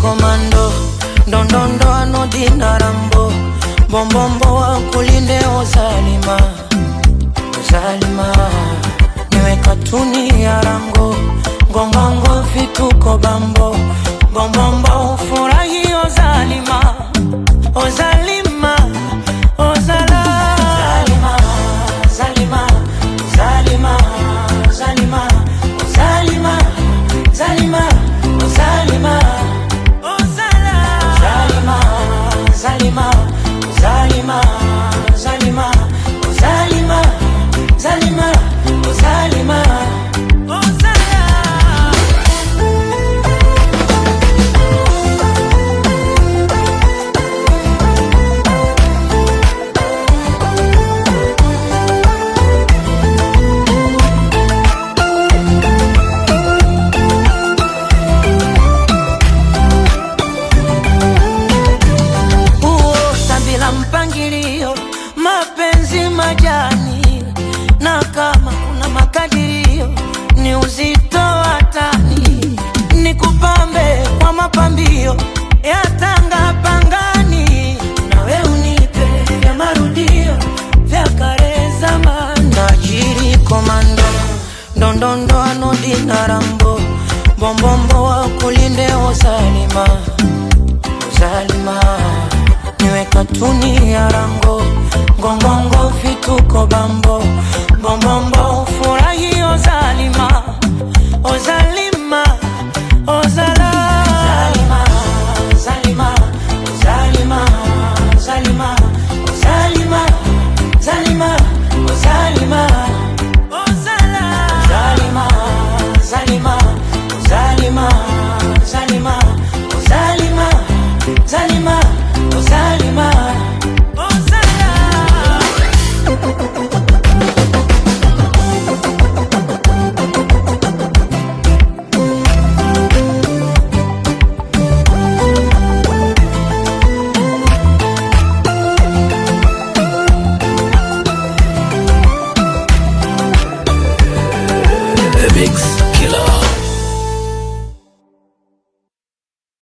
komando, ndondondo anodina rambo, bombombo wa kulinde ozalima, ozalima. Niwe katuni ya rango, ngongongo vituko bambo, bombombo ufurahi ozalima, ozalima, ozala. Zalima, zalima, zalima, zalima, zalima, zalima, ozala. Zalima, zalima, zalima, zalima, zalima, zalima, zalima, ozala. Mpangilio, mapenzi majani, na kama kuna makadirio ni uzito wa tani, ni kupambe kwa mapambio ya tanga pangani, nawe unipe vya marudio vya kale zamani. Tajiri komando, ndondondo anodina rambo, bombombo wa kulinde ozalima, ozalima. Niwe katuni ya rango, ngongongo vituko bambo, bombombo ufurahi ozalima, ozalima.